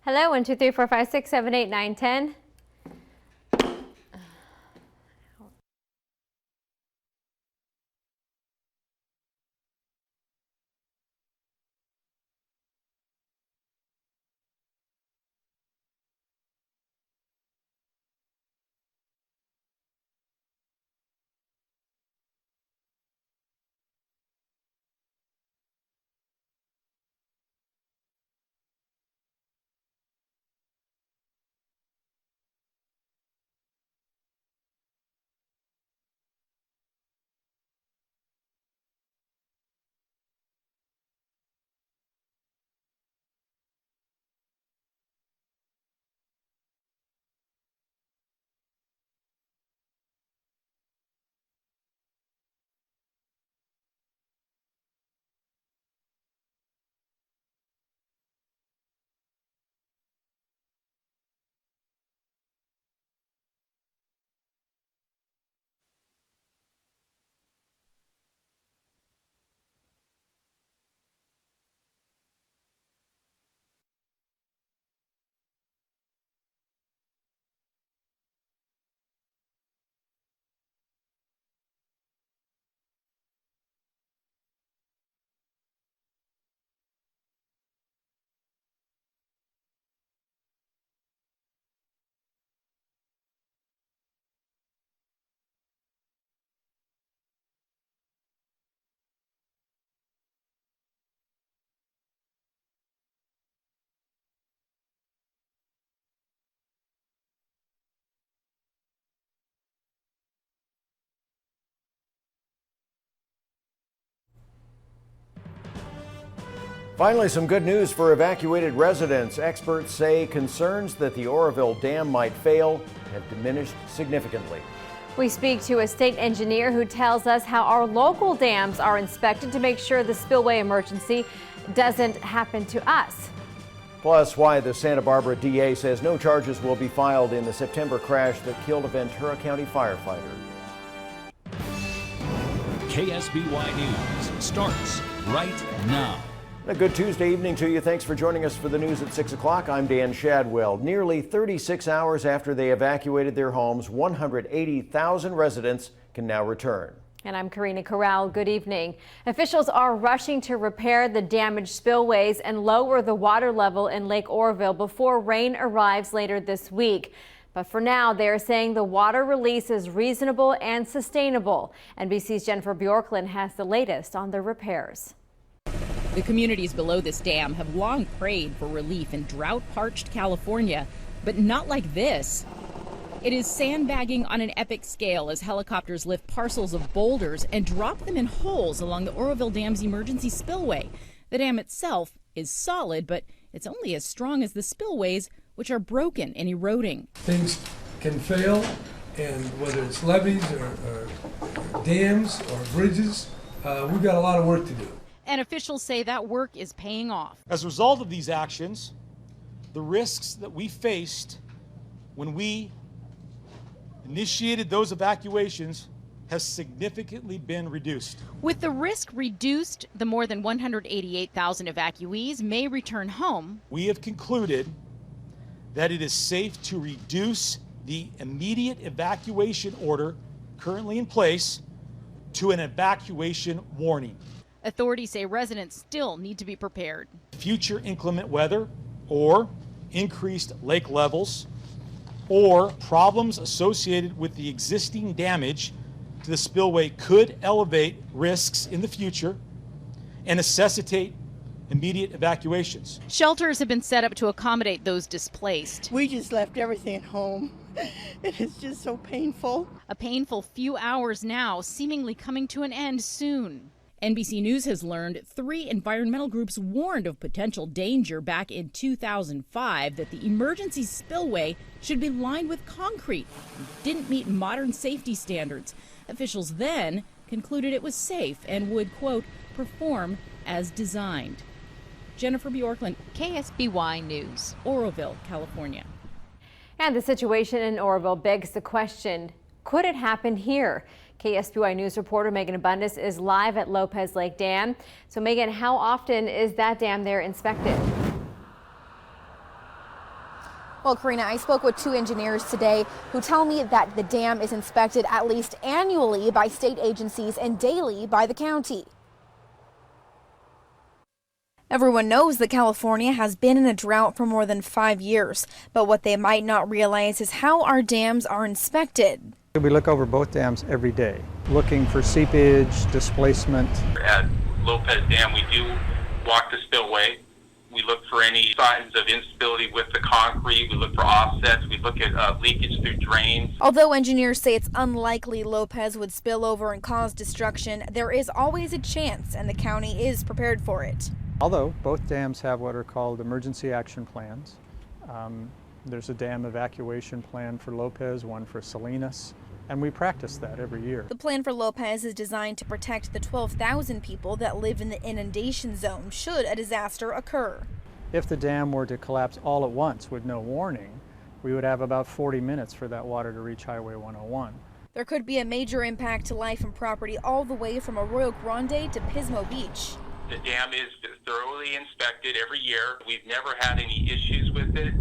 Hello, 1, 2, 3, 4, 5, 6, 7, 8, 9, 10. Finally, some good news for evacuated residents. Experts say concerns that the Oroville Dam might fail have diminished significantly. We speak to a state engineer who tells us how our local dams are inspected to make sure the spillway emergency doesn't happen to us. Plus, why the Santa Barbara DA says no charges will be filed in the September crash that killed a Ventura County firefighter. KSBY News starts right now. A good Tuesday evening to you. Thanks for joining us for the news at 6 o'clock. I'm Dan Shadwell. Nearly 36 hours after they evacuated their homes, 180,000 residents can now return. And I'm Karina Corral. Good evening. Officials are rushing to repair the damaged spillways and lower the water level in Lake Oroville before rain arrives later this week. But for now, they are saying the water release is reasonable and sustainable. NBC's Jennifer Bjorklund has the latest on the repairs. The communities below this dam have long prayed for relief in drought-parched California, but not like this. It is sandbagging on an epic scale as helicopters lift parcels of boulders and drop them in holes along the Oroville Dam's emergency spillway. The dam itself is solid, but it's only as strong as the spillways, which are broken and eroding. Things can fail, and whether it's levees or dams or bridges, we've got a lot of work to do. And officials say that work is paying off. As a result of these actions, the risks that we faced when we initiated those evacuations has significantly been reduced. With the risk reduced, the more than 188,000 evacuees may return home. We have concluded that it is safe to reduce the immediate evacuation order currently in place to an evacuation warning. Authorities say residents still need to be prepared. Future inclement weather or increased lake levels or problems associated with the existing damage to the spillway could elevate risks in the future and necessitate immediate evacuations. Shelters have been set up to accommodate those displaced. We just left everything at home. It is just so painful. A painful few hours now, seemingly coming to an end soon. NBC News has learned 3 environmental groups warned of potential danger back in 2005 that the emergency spillway should be lined with concrete. It didn't meet modern safety standards. Officials then concluded it was safe and would, quote, perform as designed. Jennifer Bjorklund, KSBY News, Oroville, California. And the situation in Oroville begs the question, could it happen here? KSBY News reporter Megan Abundis is live at Lopez Lake Dam. So Megan, how often is that dam there inspected? Well, Karina, I spoke with 2 engineers today who tell me that the dam is inspected at least annually by state agencies and daily by the county. Everyone knows that California has been in a drought for more than 5 years, but what they might not realize is how our dams are inspected. We look over both dams every day, looking for seepage, displacement. At Lopez Dam, we do walk the spillway. We look for any signs of instability with the concrete. We look for offsets. We look at leakage through drains. Although engineers say it's unlikely Lopez would spill over and cause destruction, there is always a chance, and the county is prepared for it. Although both dams have what are called emergency action plans. There's a dam evacuation plan for Lopez, one for Salinas, and we practice that every year. The plan for Lopez is designed to protect the 12,000 people that live in the inundation zone should a disaster occur. If the dam were to collapse all at once with no warning, we would have about 40 minutes for that water to reach Highway 101. There could be a major impact to life and property all the way from Arroyo Grande to Pismo Beach. The dam is thoroughly inspected every year. We've never had any issues with it.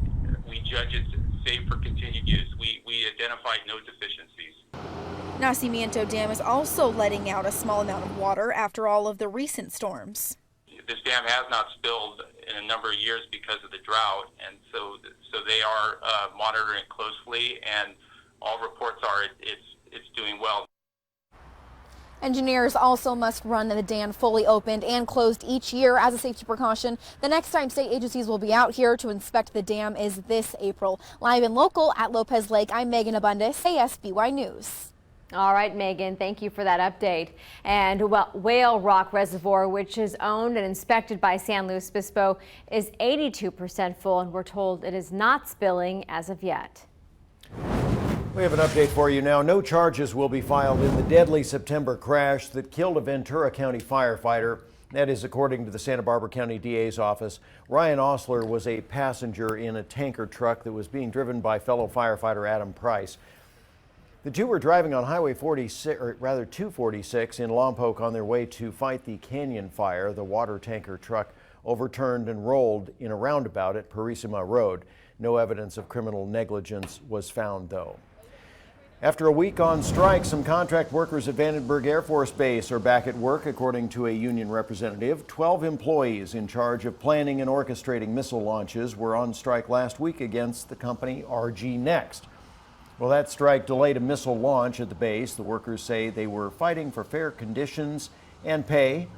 We judge it safe for continued use. We identified no deficiencies. Nacimiento Dam is also letting out a small amount of water after all of the recent storms. This dam has not spilled in a number of years because of the drought, and so they are monitoring it closely, and all reports are it's doing well. Engineers also must run the dam fully opened and closed each year as a safety precaution. The next time state agencies will be out here to inspect the dam is this April. Live and local at Lopez Lake, I'm Megan Abundis, KSBY News. All right, Megan, thank you for that update. And Whale Rock Reservoir, which is owned and inspected by San Luis Obispo, is 82% full, and we're told it is not spilling as of yet. We have an update for you now. No charges will be filed in the deadly September crash that killed a Ventura County firefighter. That is according to the Santa Barbara County DA's office. Ryan Osler was a passenger in a tanker truck that was being driven by fellow firefighter Adam Price. The two were driving on Highway 246 in Lompoc on their way to fight the Canyon fire. The water tanker truck overturned and rolled in a roundabout at Purisima Road. No evidence of criminal negligence was found, though. After a week on strike, some contract workers at Vandenberg Air Force Base are back at work, according to a union representative. 12 employees in charge of planning and orchestrating missile launches were on strike last week against the company RG Next. Well, that strike delayed a missile launch at the base. The workers say they were fighting for fair conditions and pay.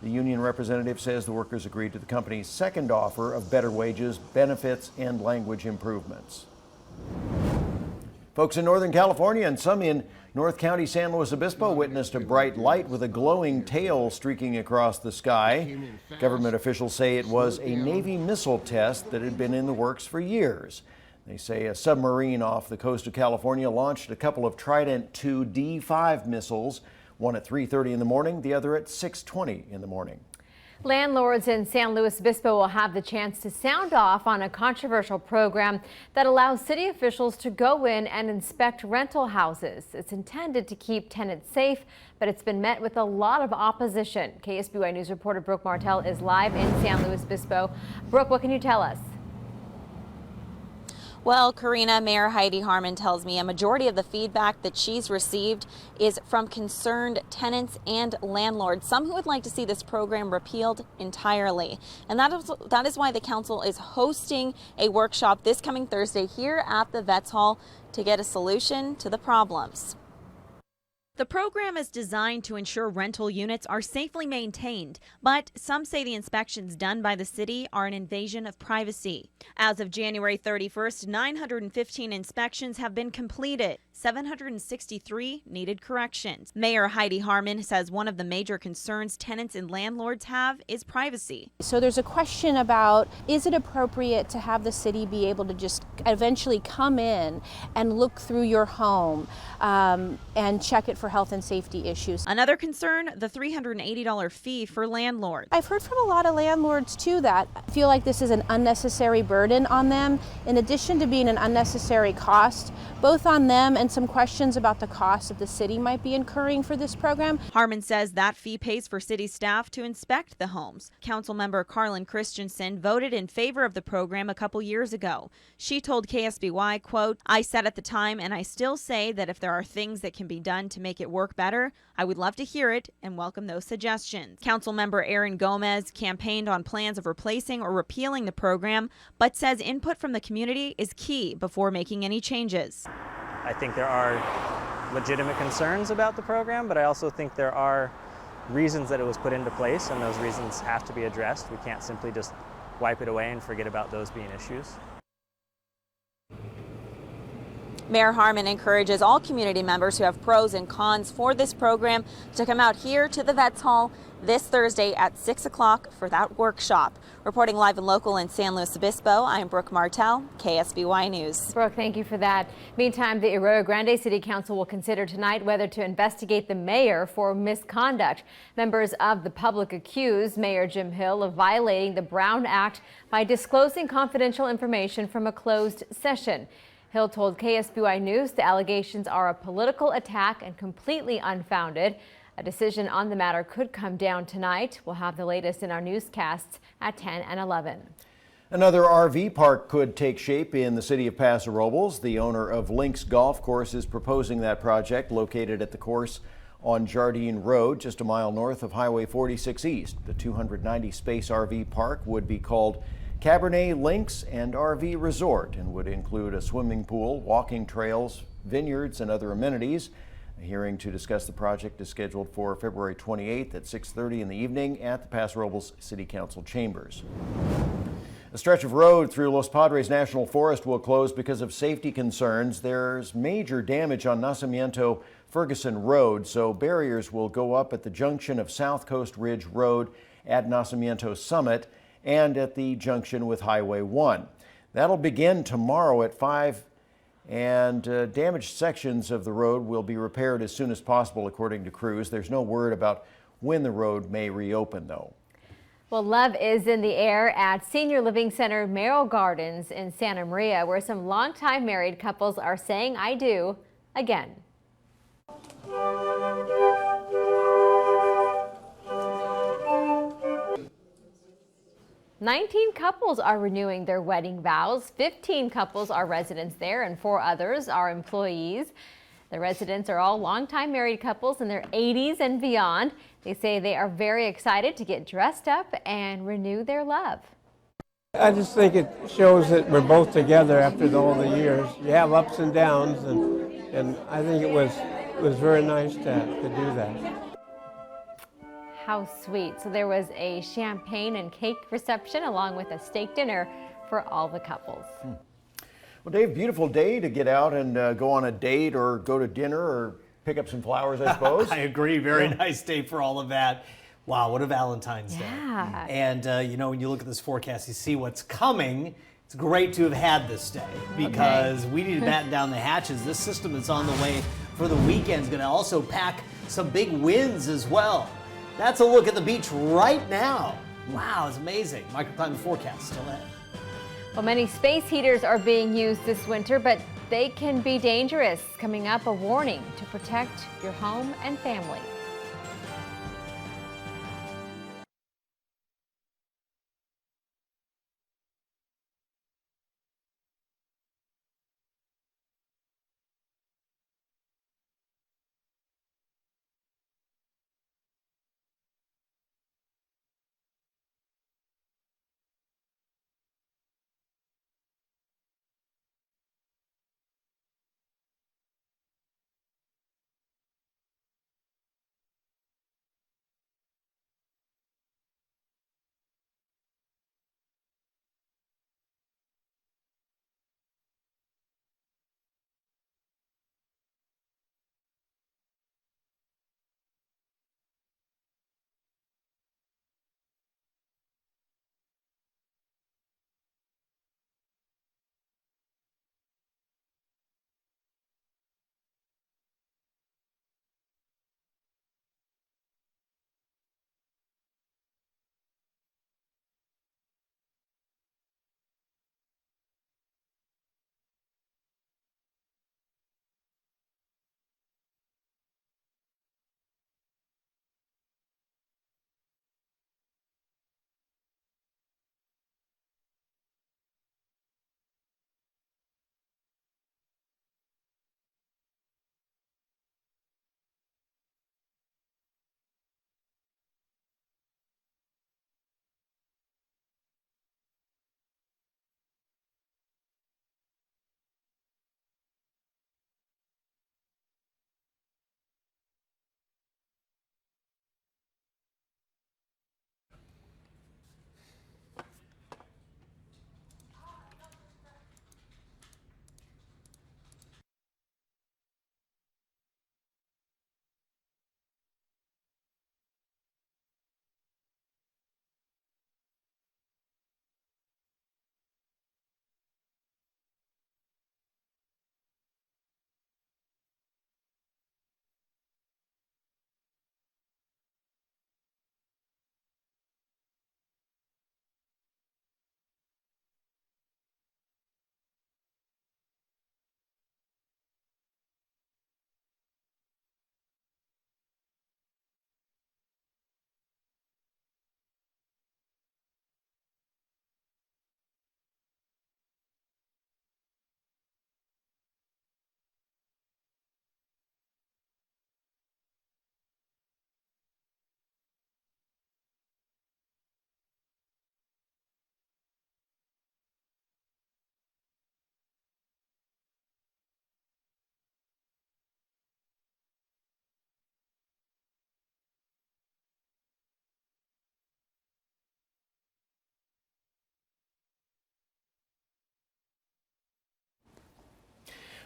The union representative says the workers agreed to the company's second offer of better wages, benefits, and language improvements. Folks in Northern California and some in North County San Luis Obispo witnessed a bright light with a glowing tail streaking across the sky. Government officials say it was a Navy missile test that had been in the works for years. They say a submarine off the coast of California launched a couple of Trident II D5 missiles, one at 3:30 in the morning, the other at 6:20 in the morning. Landlords in San Luis Obispo will have the chance to sound off on a controversial program that allows city officials to go in and inspect rental houses. It's intended to keep tenants safe, but it's been met with a lot of opposition. KSBY News reporter Brooke Martell is live in San Luis Obispo. Brooke, what can you tell us? Well, Karina, Mayor Heidi Harmon tells me a majority of the feedback that she's received is from concerned tenants and landlords, some who would like to see this program repealed entirely. And that is why the council is hosting a workshop this coming Thursday here at the Vets Hall to get a solution to the problems. The program is designed to ensure rental units are safely maintained, but some say the inspections done by the city are an invasion of privacy. As of January 31st, 915 inspections have been completed. 763 needed corrections. Mayor Heidi Harmon says one of the major concerns tenants and landlords have is privacy. So there's a question about, is it appropriate to have the city be able to just eventually come in and look through your home and check it for health and safety issues? Another concern, the $380 fee for landlords. I've heard from a lot of landlords too that feel like this is an unnecessary burden on them, in addition to being an unnecessary cost, both on them and some questions about the cost that the city might be incurring for this program. Harmon says that fee pays for city staff to inspect the homes. Councilmember Carlin Christensen voted in favor of the program a couple years ago. She told KSBY, quote, "I said at the time, and I still say that if there are things that can be done to make it work better, I would love to hear it and welcome those suggestions." Councilmember Aaron Gomez campaigned on plans of replacing or repealing the program, but says input from the community is key before making any changes. I think there are legitimate concerns about the program, but I also think there are reasons that it was put into place, and those reasons have to be addressed. We can't simply just wipe it away and forget about those being issues. Mayor Harmon encourages all community members who have pros and cons for this program to come out here to the Vets Hall this Thursday at 6 o'clock for that workshop. Reporting live and local in San Luis Obispo, I am Brooke Martell, KSBY News. Brooke, thank you for that. Meantime, the Arroyo Grande City Council will consider tonight whether to investigate the mayor for misconduct. Members of the public accuse Mayor Jim Hill of violating the Brown Act by disclosing confidential information from a closed session. Hill told KSBY News the allegations are a political attack and completely unfounded. A decision on the matter could come down tonight. We'll have the latest in our newscasts at 10 and 11. Another RV park could take shape in the city of Paso Robles. The owner of Links Golf Course is proposing that project, located at the course on Jardine Road, just a mile north of Highway 46 East. The 290-space RV park would be called Cabernet Links and RV Resort and would include a swimming pool, walking trails, vineyards, and other amenities. A hearing to discuss the project is scheduled for February 28th at 6:30 in the evening at the Paso Robles City Council chambers. A stretch of road through Los Padres National Forest will close because of safety concerns. There's major damage on Nacimiento Ferguson Road, so barriers will go up at the junction of South Coast Ridge Road at Nacimiento Summit and at the junction with Highway 1. That'll begin tomorrow at 5, and damaged sections of the road will be repaired as soon as possible, according to crews. There's no word about when the road may reopen, though. Well, love is in the air at Senior Living Center Merrill Gardens in Santa Maria, where some longtime married couples are saying "I do" again. 19 couples are renewing their wedding vows. 15 couples are residents there and 4 others are employees. The residents are all longtime married couples in their 80s and beyond. They say they are very excited to get dressed up and renew their love. I just think it shows that we're both together after all the years. You have ups and downs, and I think it was very nice to do that. How sweet. So there was a champagne and cake reception along with a steak dinner for all the couples. Well, Dave, beautiful day to get out and go on a date or go to dinner or pick up some flowers, I suppose. I agree. Very nice day for all of that. Wow, what a Valentine's Day. And, you know, when you look at this forecast, you see what's coming. It's great to have had this day because we need to batten down the hatches. This system that's on the way for the weekend is going to also pack some big winds as well. That's a look at the beach right now. Wow, it's amazing. Microclimate forecast still ahead. Well, many space heaters are being used this winter, but they can be dangerous. Coming up, a warning to protect your home and family.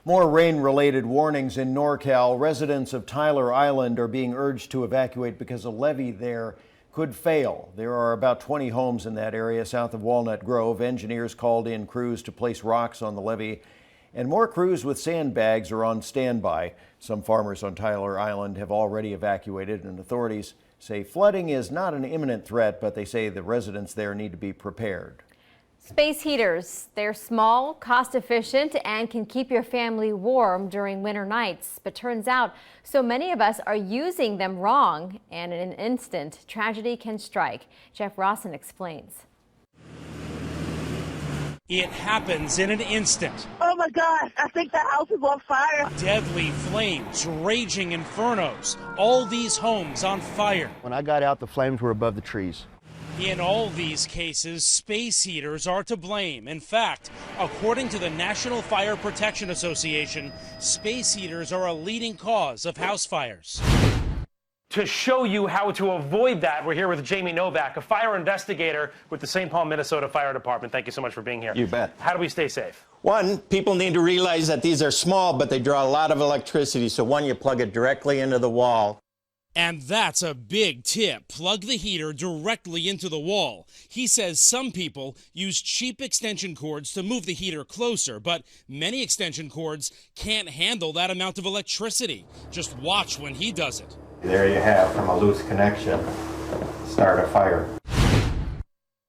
More rain-related warnings in NorCal. Residents of Tyler Island are being urged to evacuate because a levee there could fail. There are about 20 homes in that area south of Walnut Grove. Engineers called in crews to place rocks on the levee, and more crews with sandbags are on standby. Some farmers on Tyler Island have already evacuated, and authorities say flooding is not an imminent threat, but they say the residents there need to be prepared. Space heaters. They're small, cost efficient, and can keep your family warm during winter nights. But turns out so many of us are using them wrong, and in an instant, tragedy can strike. Jeff Rawson explains. It happens in an instant. Oh my God, I think the house is on fire. Deadly flames, raging infernos, all these homes on fire. When I got out, the flames were above the trees. In all these cases, space heaters are to blame. In fact, according to the National Fire Protection Association, space heaters are a leading cause of house fires. To show you how to avoid that, we're here with Jamie Novak, a fire investigator with the St. Paul, Minnesota Fire Department. Thank you so much for being here. You bet. How do we stay safe? One, people need to realize that these are small, but they draw a lot of electricity. So one, you plug it directly into the wall. And that's a big tip. Plug the heater directly into the wall. He says some people use cheap extension cords to move the heater closer, but many extension cords can't handle that amount of electricity. Just watch when he does it. There you have, from a loose connection, start a fire.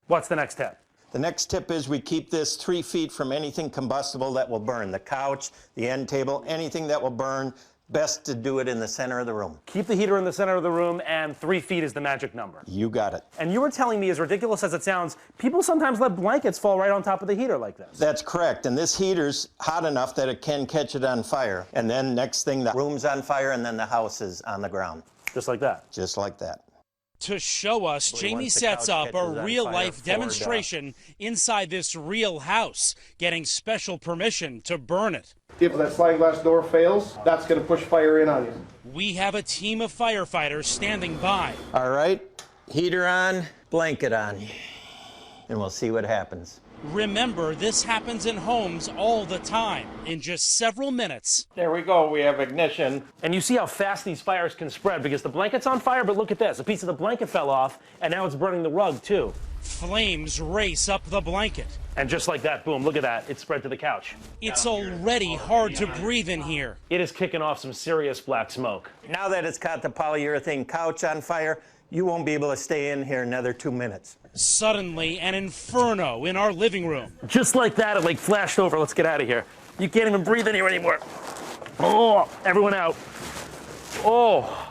What's the next tip? The next tip is we keep this 3 feet from anything combustible that will burn. The couch, the end table, anything that will burn. Best to do it in the center of the room. Keep the heater in the center of the room, and 3 feet is the magic number. You got it. And you were telling me, as ridiculous as it sounds, people sometimes let blankets fall right on top of the heater like this. That's correct. And this heater's hot enough that it can catch it on fire. And then next thing, the room's on fire, and then the house is on the ground. Just like that? Just like that. To show us, Jamie sets up a real-life demonstration inside this real house, getting special permission to burn it. If that sliding glass door fails, that's going to push fire in on you. We have a team of firefighters standing by. All right, heater on, blanket on, and we'll see what happens. Remember, this happens in homes all the time, in just several minutes. There we go, we have ignition. And you see how fast these fires can spread because the blanket's on fire, but look at this. A piece of the blanket fell off, and now it's burning the rug, too. Flames race up the blanket. And just like that, boom, look at that. It spread to the couch. It's already hard to breathe in here. It is kicking off some serious black smoke. Now that it's caught the polyurethane couch on fire, you won't be able to stay in here another 2 minutes. Suddenly, an inferno in our living room. Just like that, it like flashed over. Let's get out of here. You can't even breathe in here anymore. Oh, everyone out. Oh.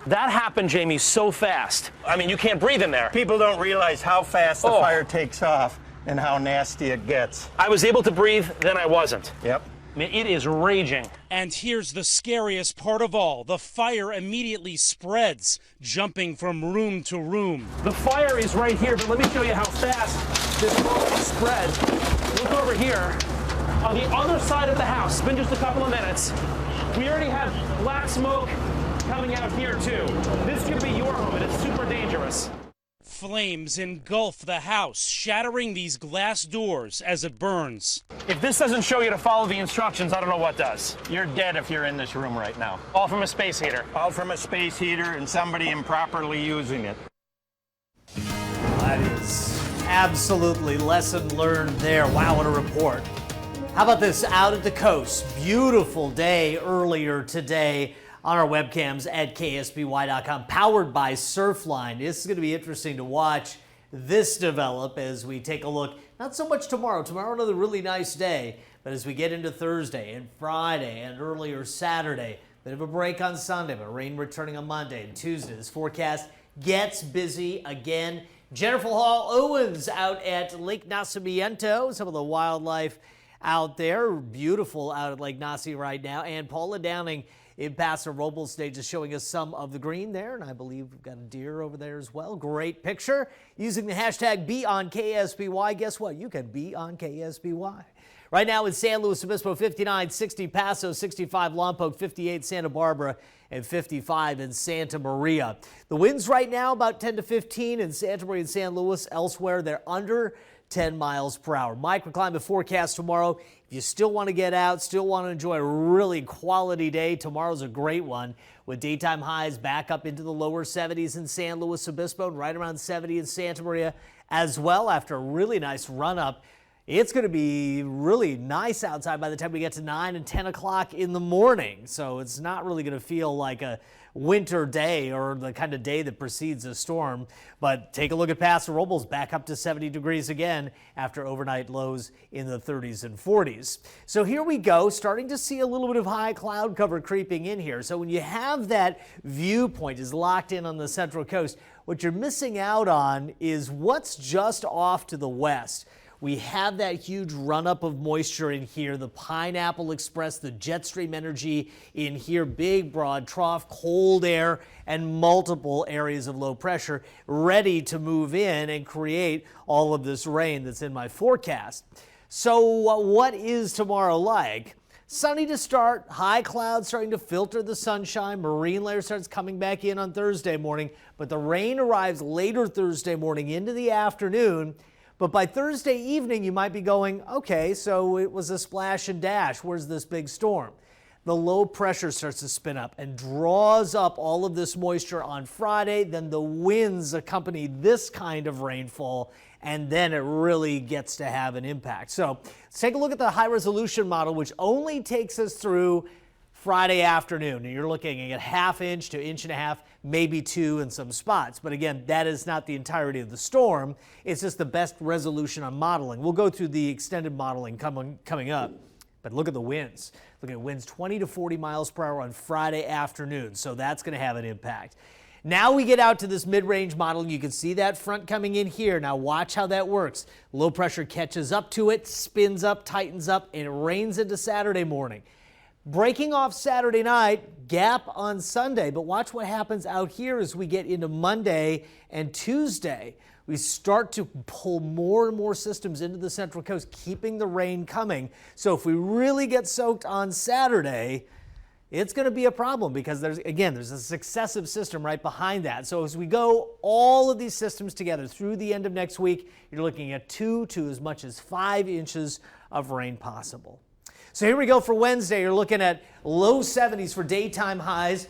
That happened, Jamie, so fast. I mean, you can't breathe in there. People don't realize how fast the fire takes off and how nasty it gets. I was able to breathe, then I wasn't. Yep. I mean, it is raging. And here's the scariest part of all. The fire immediately spreads, jumping from room to room. The fire is right here, but let me show you how fast this spread. Look over here. On the other side of the house, it's been just a couple of minutes. We already have black smoke coming out here too. This could be your home, and it's super dangerous. Flames engulf the house, shattering these glass doors as it burns. If this doesn't show you to follow the instructions, I don't know what does. You're dead if you're in this room right now. All from a space heater. All from a space heater and somebody improperly using it. That is absolutely lesson learned there. Wow, what a report. How about this out at the coast? Beautiful day earlier today on our webcams at KSBY.com, powered by Surfline. This is going to be interesting to watch this develop as we take a look, not so much tomorrow. Tomorrow, another really nice day, but as we get into Thursday and Friday and earlier Saturday, bit of a break on Sunday, but rain returning on Monday and Tuesday. This forecast gets busy again. Jennifer Hall Owens out at Lake Nacimiento, some of the wildlife out there, beautiful out at Lake Nasi right now, and Paula Downing in Paso Robles stage is showing us some of the green there, and I believe we've got a deer over there as well. Great picture. Using the hashtag #BeOnKSBY, guess what? You can be on KSBY. Right now in San Luis Obispo, 59, 60 Paso, 65 Lompoc, 58 Santa Barbara, and 55 in Santa Maria. The winds right now about 10 to 15 in Santa Maria and San Luis. Elsewhere, they're under 10 miles per hour. Microclimate forecast tomorrow. If you still want to get out, still want to enjoy a really quality day, tomorrow's a great one with daytime highs back up into the lower 70s in San Luis Obispo and right around 70 in Santa Maria as well after a really nice run up. It's going to be really nice outside by the time we get to 9 and 10 o'clock in the morning. So it's not really going to feel like a winter day or the kind of day that precedes a storm. But take a look at Paso Robles, back up to 70 degrees again after overnight lows in the 30s and 40s. So here we go, starting to see a little bit of high cloud cover creeping in here. So when you have that viewpoint is locked in on the Central Coast, what you're missing out on is what's just off to the west. We have that huge run-up of moisture in here, the Pineapple Express, the jet stream energy in here, big, broad trough, cold air, and multiple areas of low pressure ready to move in and create all of this rain that's in my forecast. So what is tomorrow like? Sunny to start, high clouds starting to filter the sunshine, marine layer starts coming back in on Thursday morning, but the rain arrives later Thursday morning into the afternoon. But by Thursday evening, you might be going, okay, so it was a splash and dash. Where's this big storm? The low pressure starts to spin up and draws up all of this moisture on Friday. Then the winds accompany this kind of rainfall, and then it really gets to have an impact. So let's take a look at the high resolution model, which only takes us through Friday afternoon. And you're looking at ½ inch to 1.5 inches, maybe 2 in some spots. But again, that is not the entirety of the storm. It's just the best resolution on modeling. We'll go through the extended modeling coming up. But look at the winds. Look at winds 20 to 40 miles per hour on Friday afternoon. So that's going to have an impact. Now we get out to this mid-range model. You can see that front coming in here. Now watch how that works. Low pressure catches up to it, spins up, tightens up, and it rains into Saturday morning. Breaking off Saturday night, gap on Sunday, but watch what happens out here as we get into Monday and Tuesday. We start to pull more and more systems into the Central Coast, keeping the rain coming. So if we really get soaked on Saturday, it's going to be a problem because there's a successive system right behind that. So as we go all of these systems together through the end of next week, you're looking at 2 to as much as 5 inches of rain possible. So here we go for Wednesday. You're looking at low 70s for daytime highs,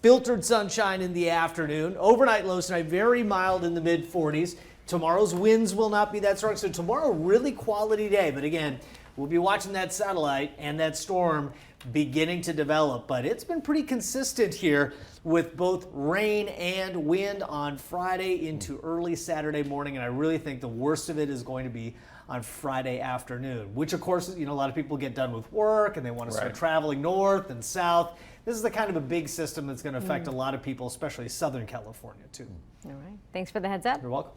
filtered sunshine in the afternoon, overnight lows tonight, very mild in the mid 40s. Tomorrow's winds will not be that strong. So tomorrow, really quality day. But again, we'll be watching that satellite and that storm beginning to develop. But it's been pretty consistent here with both rain and wind on Friday into early Saturday morning. And I really think the worst of it is going to be on Friday afternoon, which of course, a lot of people get done with work and they want to start traveling north and south. This is the kind of a big system that's going to affect a lot of people, especially Southern California too. All right. Thanks for the heads up. You're welcome.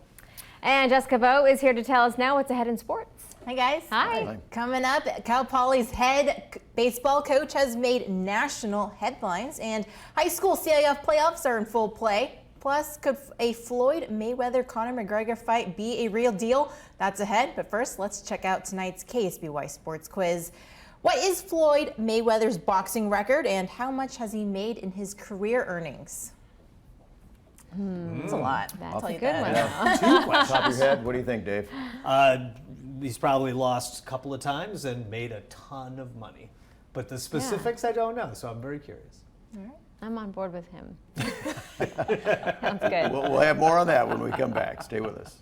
And Jessica Bowe is here to tell us now what's ahead in sports. Hi guys. Hi. Coming up, Cal Poly's head baseball coach has made national headlines, and high school CIF playoffs are in full play. Plus, could a Floyd Mayweather-Conor McGregor fight be a real deal? That's ahead, but first, let's check out tonight's KSBY Sports Quiz. What is Floyd Mayweather's boxing record, and how much has he made in his career earnings? That's a lot. That's a good one. Yeah. 2 questions. Top of your head, what do you think, Dave? He's probably lost a couple of times and made a ton of money. But the specifics I don't know, so I'm very curious. All right. I'm on board with him. Sounds good. We'll have more on that when we come back. Stay with us.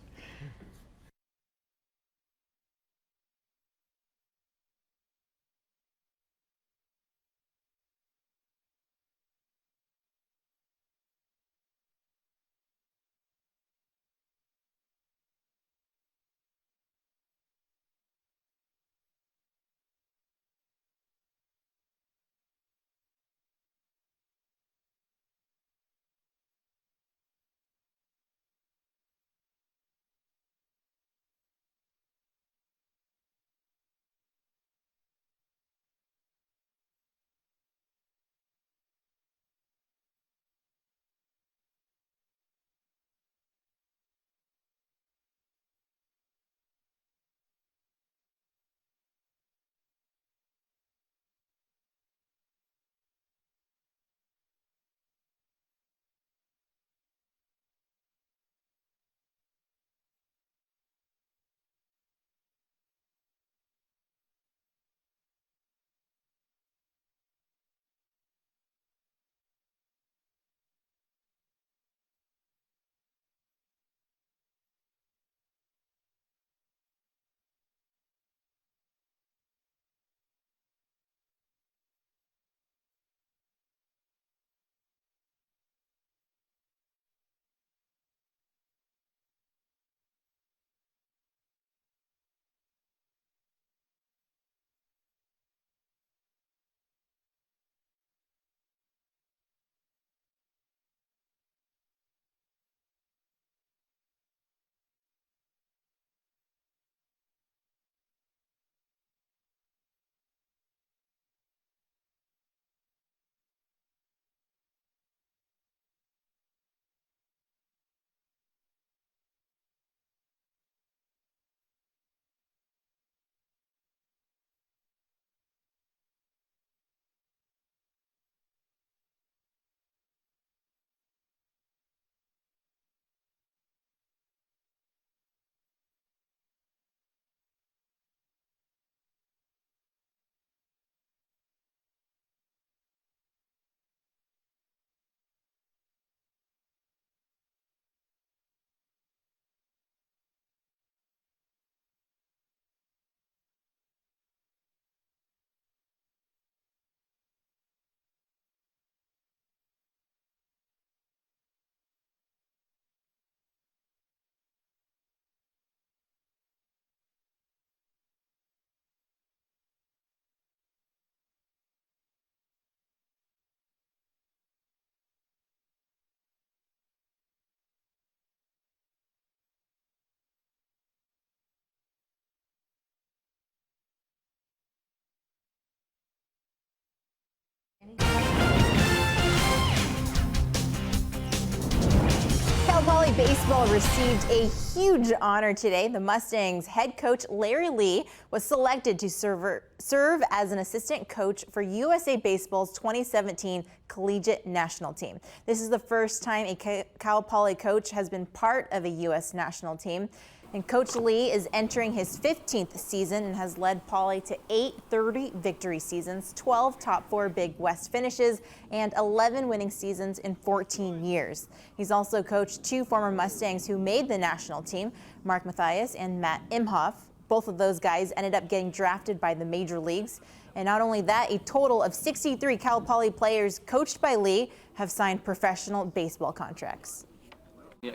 Poly baseball received a huge honor today. The Mustangs head coach Larry Lee was selected to serve as an assistant coach for USA Baseball's 2017 Collegiate National Team. This is the first time a Cal Poly coach has been part of a U.S. national team. And Coach Lee is entering his 15th season and has led Poly to 8 30 victory seasons, 12 top 4 Big West finishes, and 11 winning seasons in 14 years. He's also coached 2 former Mustangs who made the national team, Mark Mathias and Matt Imhoff. Both of those guys ended up getting drafted by the major leagues. And not only that, a total of 63 Cal Poly players coached by Lee have signed professional baseball contracts.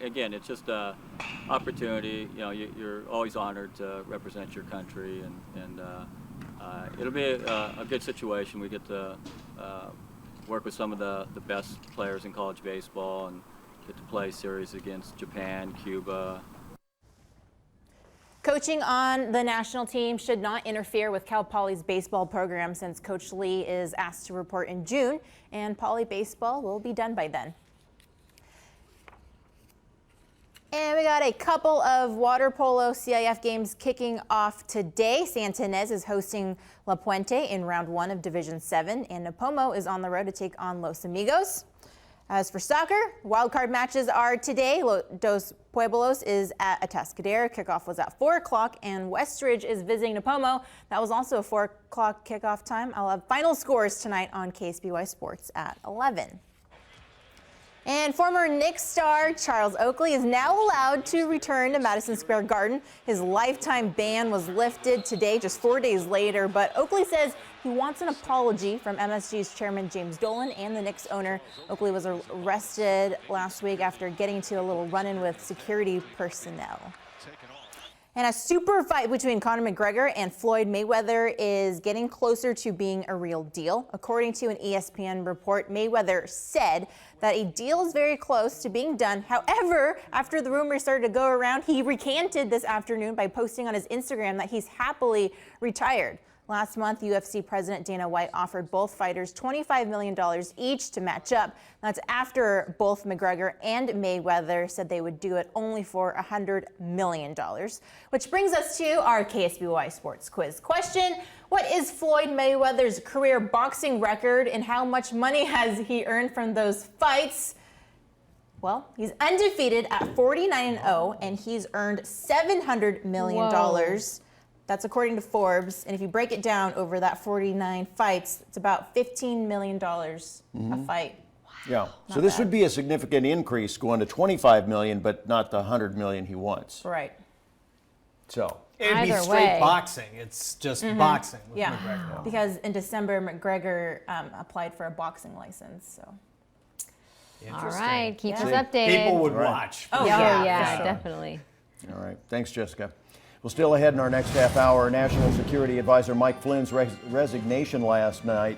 Again, it's just an opportunity. You know, you're always honored to represent your country, and it'll be a good situation. We get to work with some of the best players in college baseball and get to play series against Japan, Cuba. Coaching on the national team should not interfere with Cal Poly's baseball program since Coach Lee is asked to report in June, and Poly baseball will be done by then. And we got a couple of water polo CIF games kicking off today. Santa Ynez is hosting La Puente in round 1 of Division 7, and Napomo is on the road to take on Los Amigos. As for soccer, wildcard matches are today. Dos Pueblos is at Atascadero. Kickoff was at 4 o'clock, and Westridge is visiting Napomo. That was also a 4 o'clock kickoff time. I'll have final scores tonight on KSBY Sports at 11. And former Knicks star Charles Oakley is now allowed to return to Madison Square Garden. His lifetime ban was lifted today, just 4 days later, but Oakley says he wants an apology from MSG's chairman James Dolan and the Knicks owner. Oakley was arrested last week after getting into a little run-in with security personnel. And a super fight between Conor McGregor and Floyd Mayweather is getting closer to being a real deal. According to an ESPN report, Mayweather said that a deal is very close to being done. However, after the rumors started to go around, he recanted this afternoon by posting on his Instagram that he's happily retired. Last month, UFC President Dana White offered both fighters $25 million each to match up. That's after both McGregor and Mayweather said they would do it only for $100 million. Which brings us to our KSBY Sports Quiz question. What is Floyd Mayweather's career boxing record and how much money has he earned from those fights? Well, he's undefeated at 49-0 and he's earned $700 million. Whoa. That's according to Forbes. And if you break it down over that 49 fights, it's about $15 million a fight. Wow. Yeah. So this would be a significant increase going to $25 million, but not the $100 million he wants. Right. So it'd be straight boxing. It's just boxing with McGregor. Because in December, McGregor applied for a boxing license. So. All right. Keep us updated. People would watch. Oh, yeah, definitely. All right. Thanks, Jessica. Well, still ahead in our next half hour, National Security Advisor Mike Flynn's resignation last night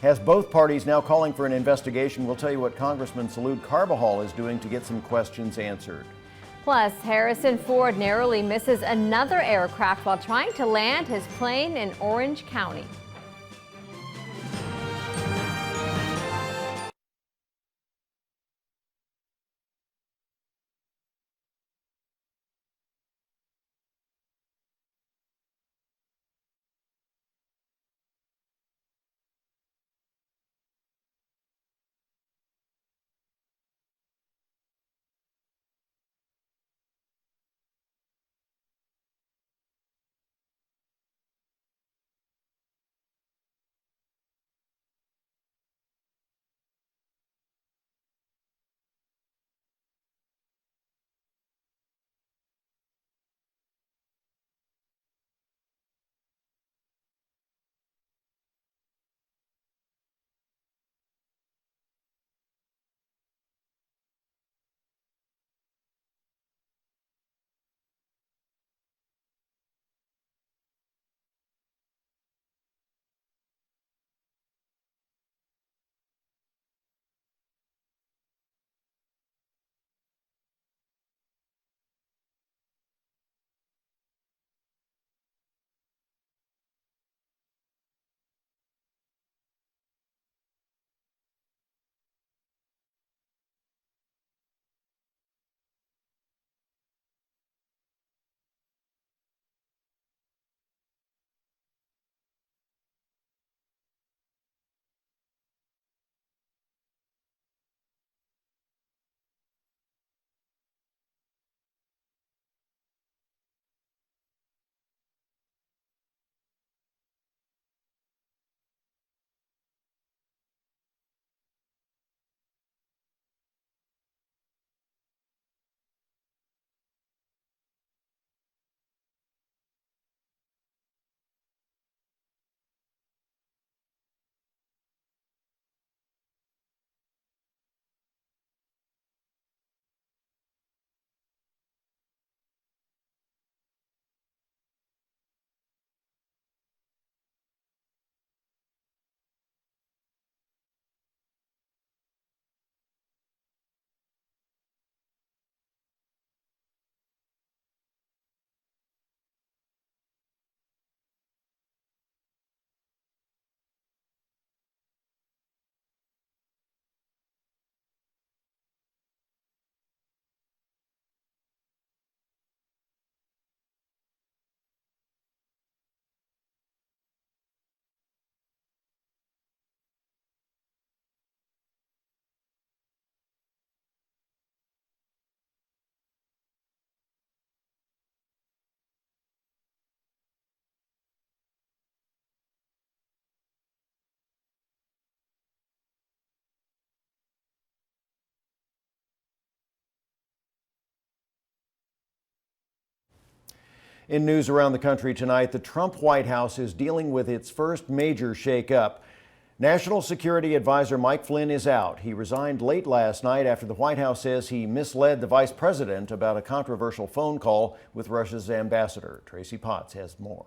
has both parties now calling for an investigation. We'll tell you what Congressman Salud Carbajal is doing to get some questions answered. Plus, Harrison Ford narrowly misses another aircraft while trying to land his plane in Orange County. In news around the country tonight, the Trump White House is dealing with its first major shakeup. National Security Advisor Mike Flynn is out. He resigned late last night after the White House says he misled the vice president about a controversial phone call with Russia's ambassador. Tracy Potts has more.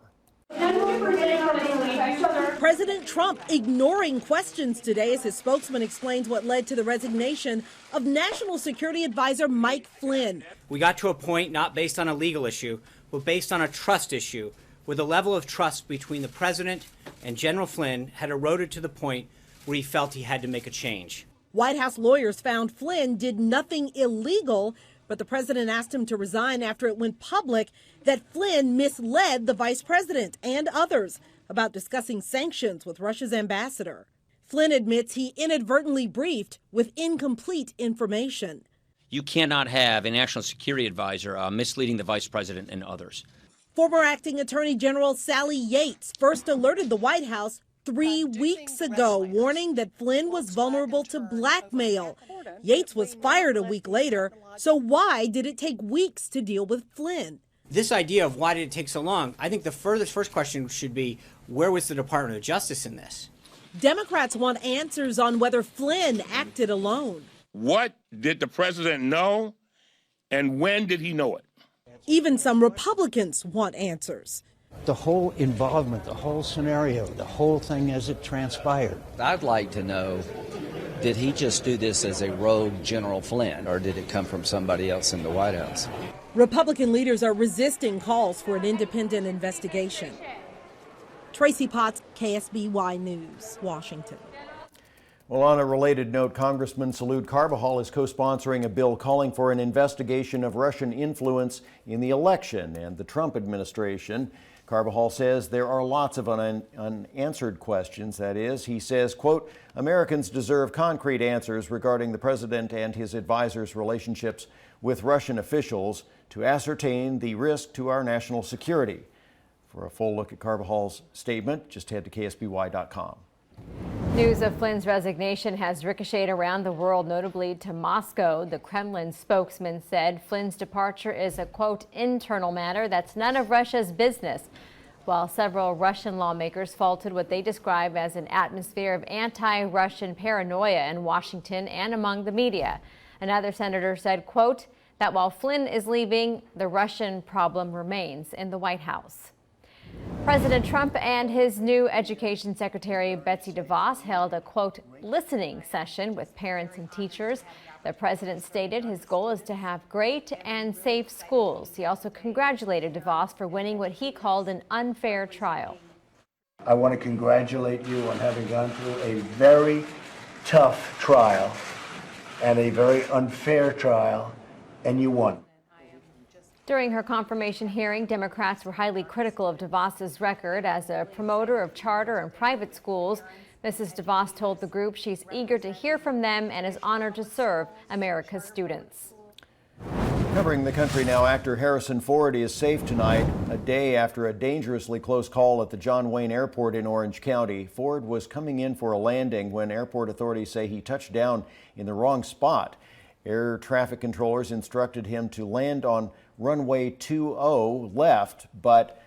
President Trump ignoring questions today as his spokesman explains what led to the resignation of National Security Advisor Mike Flynn. We got to a point not based on a legal issue, but based on a trust issue, where the level of trust between the president and General Flynn had eroded to the point where he felt he had to make a change. White House lawyers found Flynn did nothing illegal, but the president asked him to resign after it went public that Flynn misled the vice president and others about discussing sanctions with Russia's ambassador. Flynn admits he inadvertently briefed with incomplete information. You cannot have a national security advisor misleading the vice president and others. Former acting Attorney General Sally Yates first alerted the White House 3 weeks ago, warning that Flynn was vulnerable to blackmail. Yates was fired a week later, so why did it take weeks to deal with Flynn? This idea of why did it take so long, I think the first question should be, where was the Department of Justice in this? Democrats want answers on whether Flynn acted alone. What did the president know, and when did he know it? Even some Republicans want answers. The whole involvement, the whole scenario, the whole thing as it transpired. I'd like to know, did he just do this as a rogue General Flynn, or did it come from somebody else in the White House? Republican leaders are resisting calls for an independent investigation. Tracy Potts, KSBY News, Washington. Well, on a related note, Congressman Salud Carbajal is co-sponsoring a bill calling for an investigation of Russian influence in the election and the Trump administration. Carbajal says there are lots of unanswered questions. That is, he says, quote, Americans deserve concrete answers regarding the president and his advisors' relationships with Russian officials to ascertain the risk to our national security. For a full look at Carvajal's statement, just head to KSBY.com. News of Flynn's resignation has ricocheted around the world, notably to Moscow. The Kremlin spokesman said Flynn's departure is a, quote, internal matter that's none of Russia's business, while several Russian lawmakers faulted what they describe as an atmosphere of anti-Russian paranoia in Washington and among the media. Another senator said, quote, that while Flynn is leaving, the Russian problem remains in the White House. President Trump and his new Education Secretary Betsy DeVos held a, quote, listening session with parents and teachers. The president stated his goal is to have great and safe schools. He also congratulated DeVos for winning what he called an unfair trial. I want to congratulate you on having gone through a very tough trial and a very unfair trial, and you won. During her confirmation hearing, Democrats were highly critical of DeVos's record as a promoter of charter and private schools. Mrs. DeVos told the group she's eager to hear from them and is honored to serve America's students. Covering the country now, actor Harrison Ford is safe tonight. A day after a dangerously close call at the John Wayne Airport in Orange County, Ford was coming in for a landing when airport authorities say he touched down in the wrong spot. Air traffic controllers instructed him to land on runway 20 left, but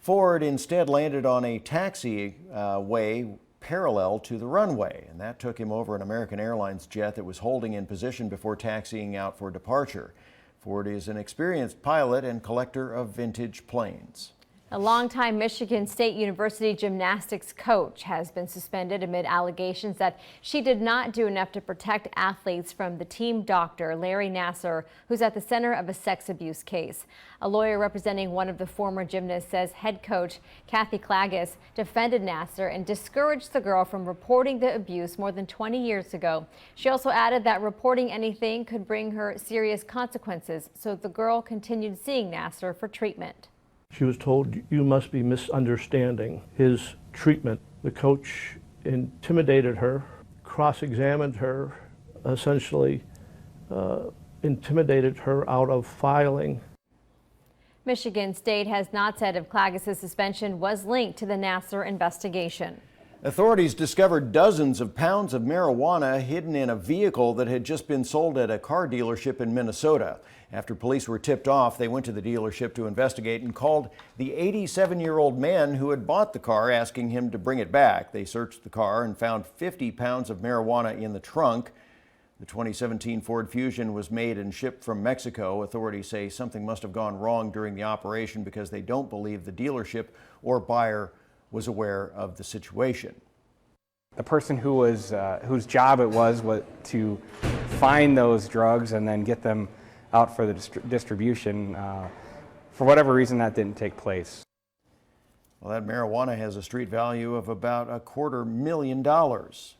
Ford instead landed on a taxiway parallel to the runway, and that took him over an American Airlines jet that was holding in position before taxiing out for departure. Ford is an experienced pilot and collector of vintage planes. A longtime Michigan State University gymnastics coach has been suspended amid allegations that she did not do enough to protect athletes from the team doctor, Larry Nassar, who's at the center of a sex abuse case. A lawyer representing one of the former gymnasts says head coach Kathy Klages defended Nassar and discouraged the girl from reporting the abuse more than 20 years ago. She also added that reporting anything could bring her serious consequences, so the girl continued seeing Nassar for treatment. She was told, you must be misunderstanding his treatment. The coach intimidated her, cross-examined her, essentially intimidated her out of filing. Michigan State has not said if Klages' suspension was linked to the Nassar investigation. Authorities discovered dozens of pounds of marijuana hidden in a vehicle that had just been sold at a car dealership in Minnesota. After police were tipped off, they went to the dealership to investigate and called the 87-year-old man who had bought the car, asking him to bring it back. They searched the car and found 50 pounds of marijuana in the trunk. The 2017 Ford Fusion was made and shipped from Mexico. Authorities say something must have gone wrong during the operation because they don't believe the dealership or buyer was aware of the situation. The person who was whose job it was to find those drugs and then get them out for the distribution, for whatever reason that didn't take place. Well, that marijuana has a street value of about $250,000.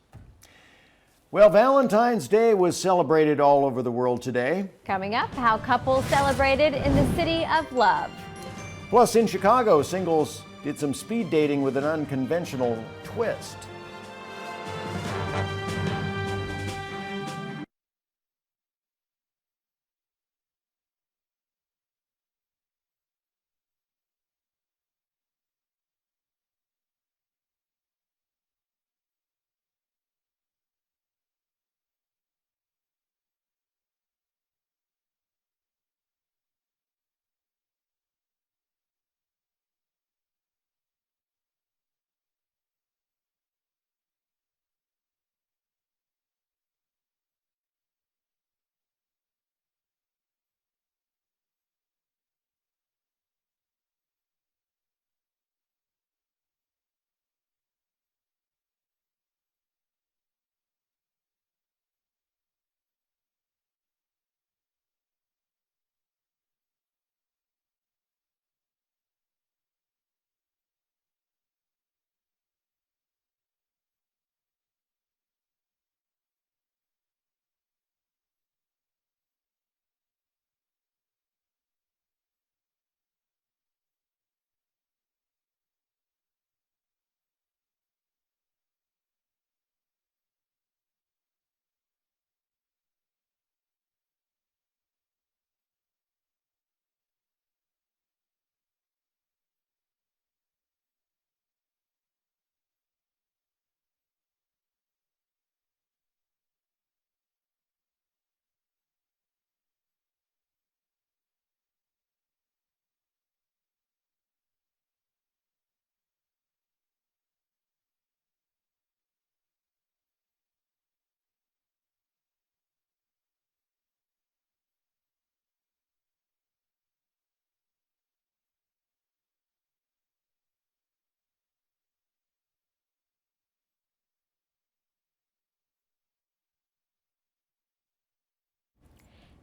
Well, Valentine's Day was celebrated all over the world today. Coming up, how couples celebrated in the city of love. Plus, in Chicago, singles did some speed dating with an unconventional twist.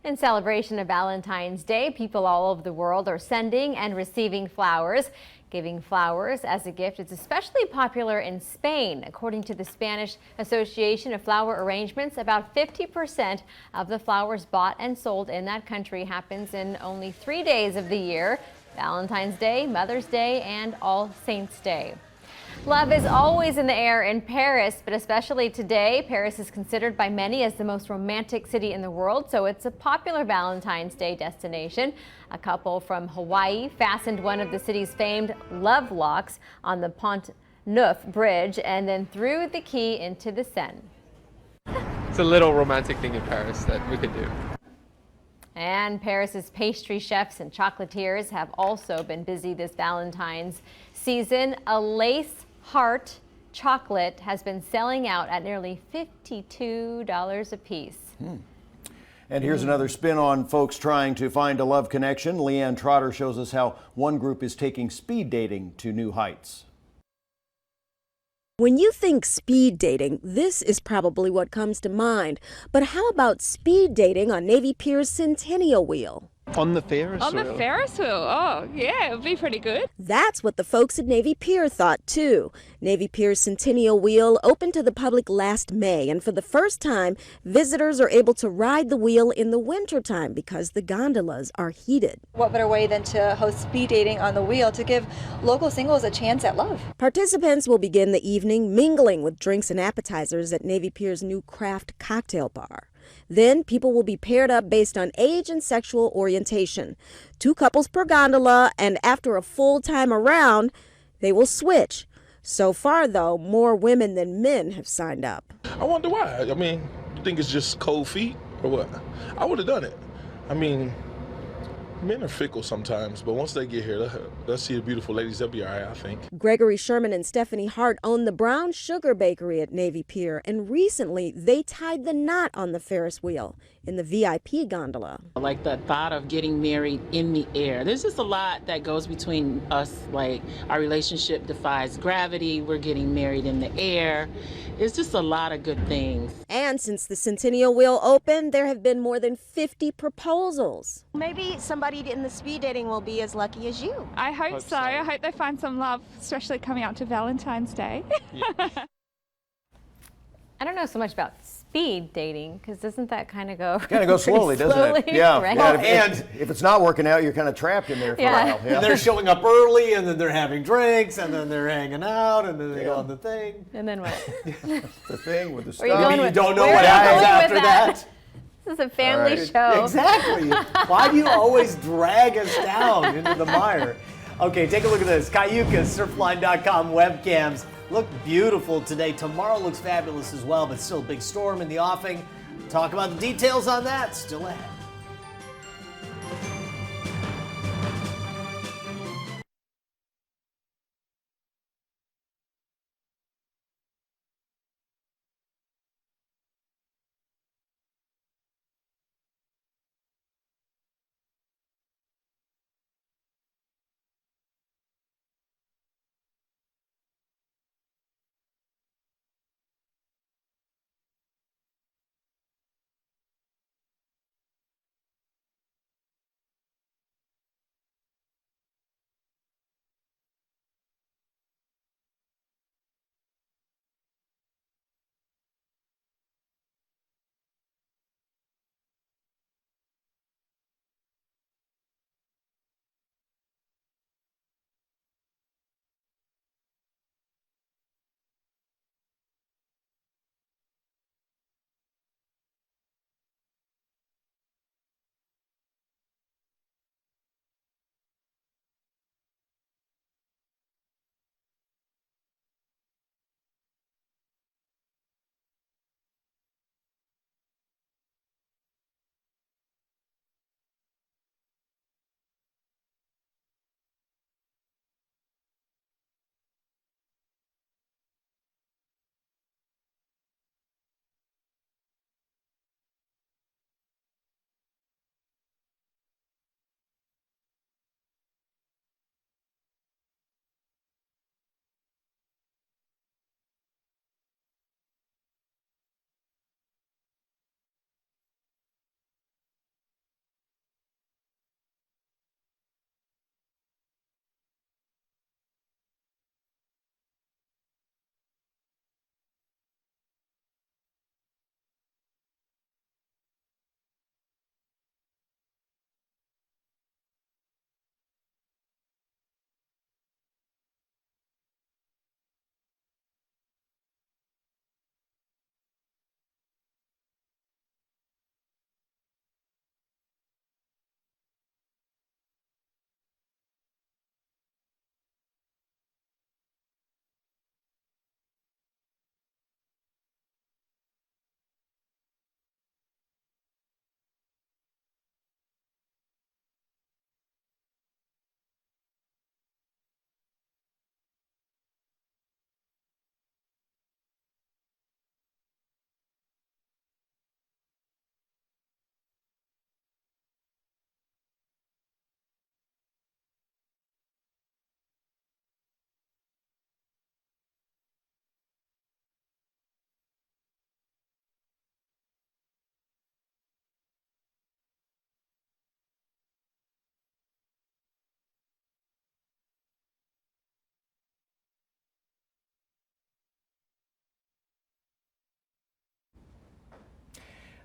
In celebration of Valentine's Day, people all over the world are sending and receiving flowers. Giving flowers as a gift is especially popular in Spain. According to the Spanish Association of Flower Arrangements, about 50% of the flowers bought and sold in that country happens in only 3 days of the year: Valentine's Day, Mother's Day, and All Saints' Day. Love is always in the air in Paris, but especially today. Paris is considered by many as the most romantic city in the world, so it's a popular Valentine's Day destination. A couple from Hawaii fastened one of the city's famed love locks on the Pont Neuf bridge and then threw the key into the Seine. It's a little romantic thing in Paris that we could do. And Paris's pastry chefs and chocolatiers have also been busy this Valentine's season. A lace heart chocolate has been selling out at nearly $52 a piece. And here's another spin on folks trying to find a love connection. Leanne Trotter shows us how one group is taking speed dating to new heights. When you think speed dating, this is probably what comes to mind. But how about speed dating on Navy Pier's Centennial Wheel? On the Ferris wheel? On the Ferris wheel? Oh, yeah, it would be pretty good. That's what the folks at Navy Pier thought, too. Navy Pier's Centennial Wheel opened to the public last May, and for the first time, visitors are able to ride the wheel in the wintertime because the gondolas are heated. What better way than to host speed dating on the wheel to give local singles a chance at love? Participants will begin the evening mingling with drinks and appetizers at Navy Pier's new craft cocktail bar. Then people will be paired up based on age and sexual orientation. 2 couples per gondola, and after a full time around, they will switch. So far, though, more women than men have signed up. I wonder why. I mean, you think it's just cold feet or what? I would have done it. I mean, men are fickle sometimes, but once they get here, they'll see the beautiful ladies. They'll be all right, I think. Gregory Sherman and Stephanie Hart own the Brown Sugar Bakery at Navy Pier, and recently they tied the knot on the Ferris wheel in the VIP gondola. I like the thought of getting married in the air. There's just a lot that goes between us, like our relationship defies gravity, we're getting married in the air. It's just a lot of good things. And since the Centennial Wheel opened, there have been more than 50 proposals. Maybe somebody in the speed dating will be as lucky as you. I hope so. I hope they find some love, especially coming out to Valentine's Day. I don't know so much about speed dating, because doesn't that kind of go slowly, doesn't it? Yeah. Right? Well, and if it's not working out, you're kind of trapped in there for a while. Yeah. And they're showing up early, and then they're having drinks, and then they're hanging out, and then they go on the thing. And then what? The thing with the stuff. You don't know what happens after that. This is a family Right. show. Exactly. Why do you always drag us down into the mire? Okay, take a look at this. Cayucas, surfline.com webcams look beautiful today. Tomorrow looks fabulous as well, but still a big storm in the offing. Talk about the details on that still ahead.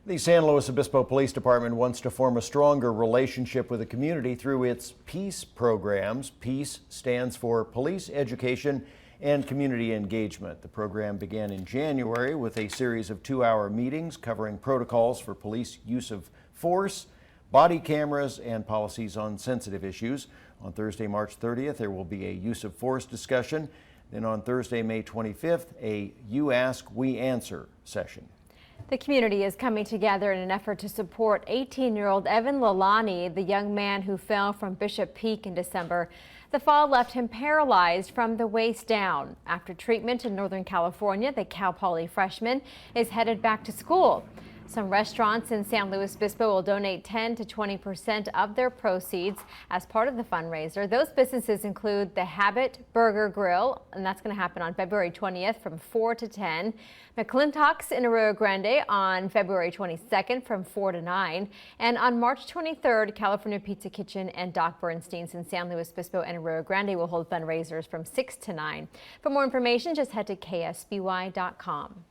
The San Luis Obispo Police Department wants to form a stronger relationship with the community through its PEACE programs. PEACE stands for Police Education and Community Engagement. The program began in January with a series of 2-hour meetings covering protocols for police use of force, body cameras, and policies on sensitive issues. On Thursday, March 30th, there will be a use of force discussion. Then on Thursday, May 25th, a You Ask, We Answer session. The community is coming together in an effort to support 18-year-old Evan Lalani, the young man who fell from Bishop Peak in December. The fall left him paralyzed from the waist down. After treatment in Northern California, the Cal Poly freshman is headed back to school. Some restaurants in San Luis Obispo will donate 10 to 20% of their proceeds as part of the fundraiser. Those businesses include the Habit Burger Grill, and that's going to happen on February 20th from 4 to 10. McClintock's in Arroyo Grande on February 22nd from 4 to 9. And on March 23rd, California Pizza Kitchen and Doc Bernstein's in San Luis Obispo and Arroyo Grande will hold fundraisers from 6 to 9. For more information, just head to ksby.com.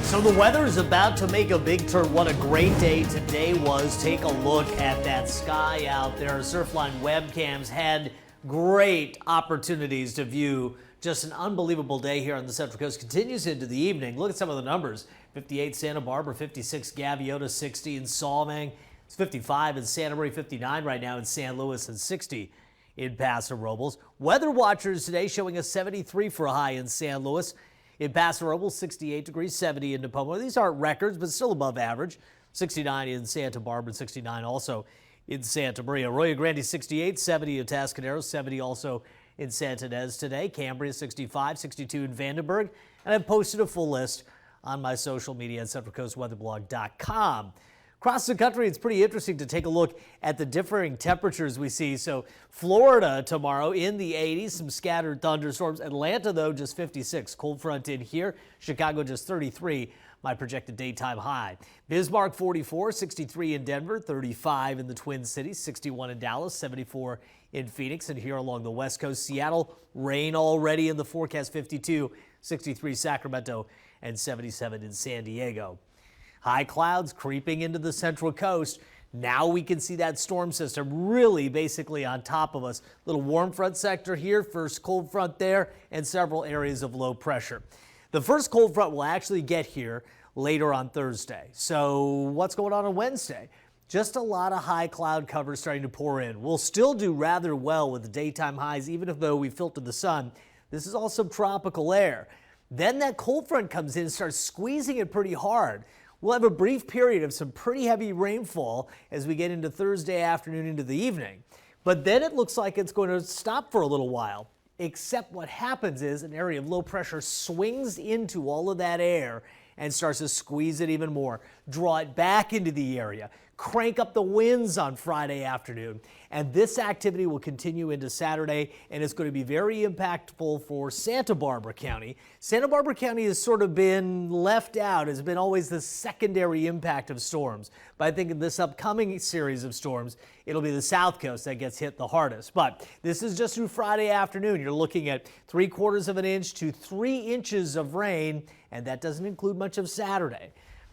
So the weather is about to make a big turn. What a great day today was. Take a look at that sky out there. Surfline webcams had great opportunities to view just an unbelievable day here on the Central Coast. Continues into the evening. Look at some of the numbers. 58 Santa Barbara, 56 Gaviota, 60 in Solvang. It's 55 in Santa Maria, 59 right now in San Luis, and 60 in Paso Robles. Weather watchers today showing a 73 for a high in San Luis. In Paso Robles, 68 degrees, 70 in Nipomo. These aren't records, but still above average. 69 in Santa Barbara, 69 also in Santa Maria. Arroyo Grande, 68, 70 in Tascadero, 70 also in Santa Ynez today. Cambria, 65, 62 in Vandenberg. And I've posted a full list on my social media at CentralCoastWeatherblog.com. Across the country, it's pretty interesting to take a look at the differing temperatures we see. So Florida tomorrow in the 80s, some scattered thunderstorms. Atlanta, though, just 56. Cold front in here. Chicago, just 33, my projected daytime high. Bismarck, 44, 63 in Denver, 35 in the Twin Cities, 61 in Dallas, 74 in Phoenix. And here along the West Coast, Seattle, rain already in the forecast, 52, 63 Sacramento, and 77 in San Diego. High clouds creeping into the Central Coast. Now we can see that storm system really basically on top of us. Little warm front sector here, first cold front there, and several areas of low pressure. The first cold front will actually get here later on Thursday. So what's going on Wednesday? Just a lot of high cloud cover starting to pour in. We'll still do rather well with the daytime highs, even though we filter the sun. This is all subtropical air. Then that cold front comes in and starts squeezing it pretty hard. We'll have a brief period of some pretty heavy rainfall as we get into Thursday afternoon into the evening. But then it looks like it's going to stop for a little while. Except what happens is an area of low pressure swings into all of that air and starts to squeeze it even more, draw it back into the area, crank up the winds on Friday afternoon. And this activity will continue into Saturday, and it's going to be very impactful for Santa Barbara County. Santa Barbara County has sort of been left out, has been always the secondary impact of storms. But I think in this upcoming series of storms, it'll be the South Coast that gets hit the hardest. But this is just through Friday afternoon. You're looking at 3/4 of an inch to 3 inches of rain, and that doesn't include much of Saturday.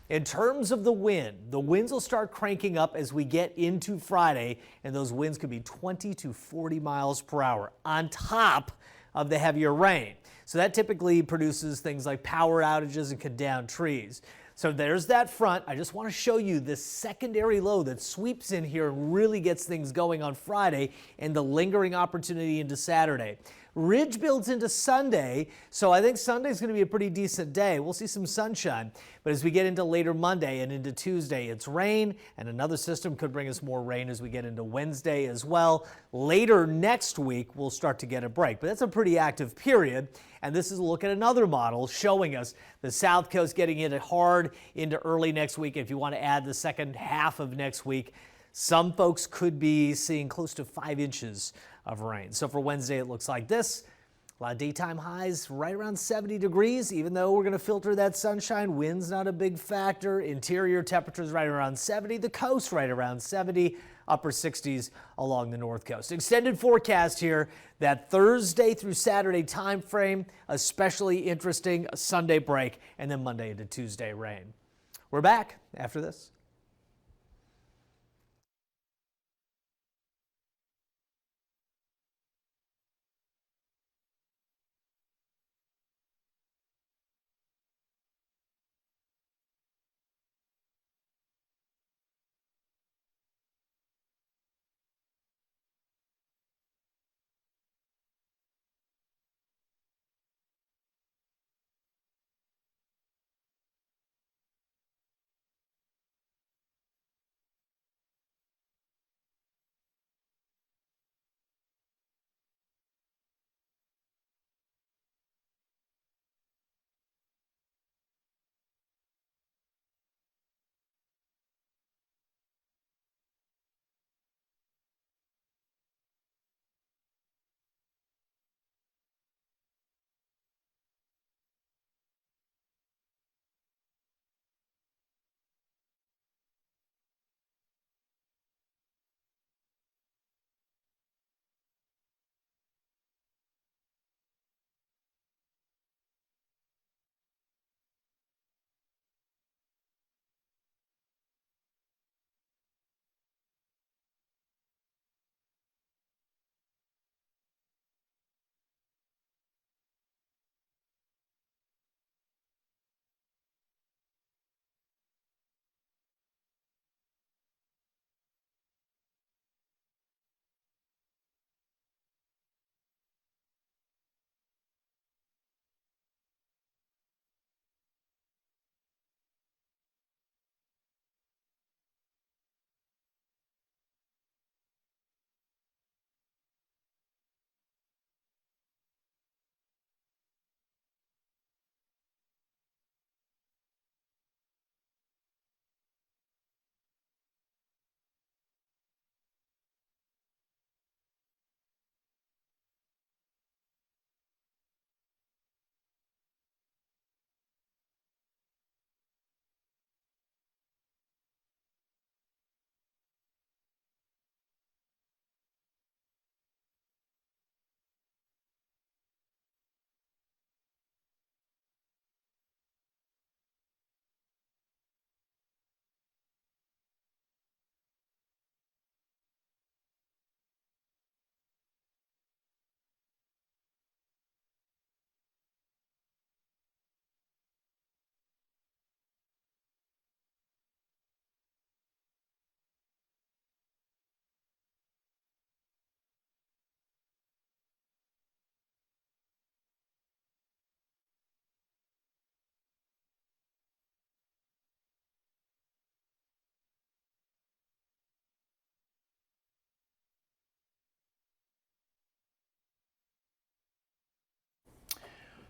In terms of the winds will start cranking up as we get into Friday, and those winds could be 20 to 40 miles per hour on top of the heavier rain. So that typically produces things like power outages and cut down trees. So there's that front. I just want to show you this secondary low that sweeps in here and really gets things going on Friday and the lingering opportunity into Saturday. Ridge builds into Sunday, so I think Sunday's going to be a pretty decent day. We'll see some sunshine, but as we get into later Monday and into Tuesday, it's rain, and another system could bring us more rain as we get into Wednesday as well. Later next week, we'll start to get a break, but that's a pretty active period, and this is a look at another model showing us the South Coast getting hit hard into early next week. If you want to add the second half of next week, some folks could be seeing close to 5 inches of rain. So for Wednesday, it looks like this. A lot of daytime highs right around 70 degrees, even though we're going to filter that sunshine. Wind's not a big factor. Interior temperatures right around 70. The coast right around 70. Upper 60s along the north coast. Extended forecast here, that Thursday through Saturday time frame, especially interesting. A Sunday break, and then Monday into Tuesday rain. We're back after this.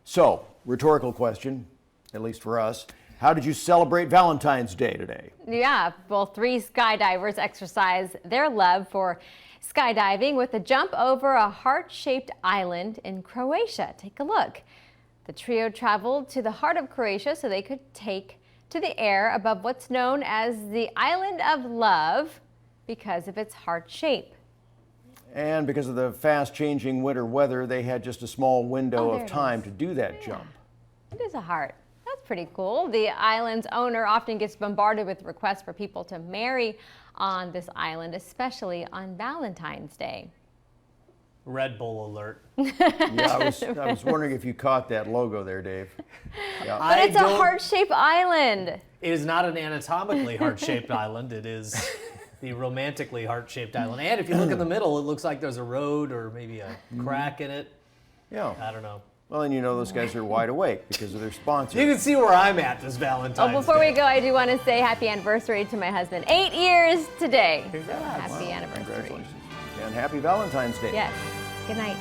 So, rhetorical question, at least for us. How did you celebrate Valentine's Day today? Yeah, well, 3 skydivers exercise their love for skydiving with a jump over a heart-shaped island in Croatia. Take a look. The trio traveled to the heart of Croatia so they could take to the air above what's known as the Island of Love because of its heart shape. And because of the fast-changing winter weather, they had just a small window of time to do that jump. It is a heart. That's pretty cool. The island's owner often gets bombarded with requests for people to marry on this island, especially on Valentine's Day. Red Bull alert. Yeah, I was wondering if you caught that logo there, Dave. Yeah. But it's a heart-shaped island. It is not an anatomically heart-shaped island. It is the romantically heart-shaped island. And if you look in the middle, it looks like there's a road or maybe a crack in it. Yeah. I don't know. Well, and you know those guys are wide awake because of their sponsor. You can see where I'm at this Valentine's Before Day. we go, I do want to say happy anniversary to my husband. 8 years today. So happy anniversary. Congratulations. And happy Valentine's Day. Yes. Good night.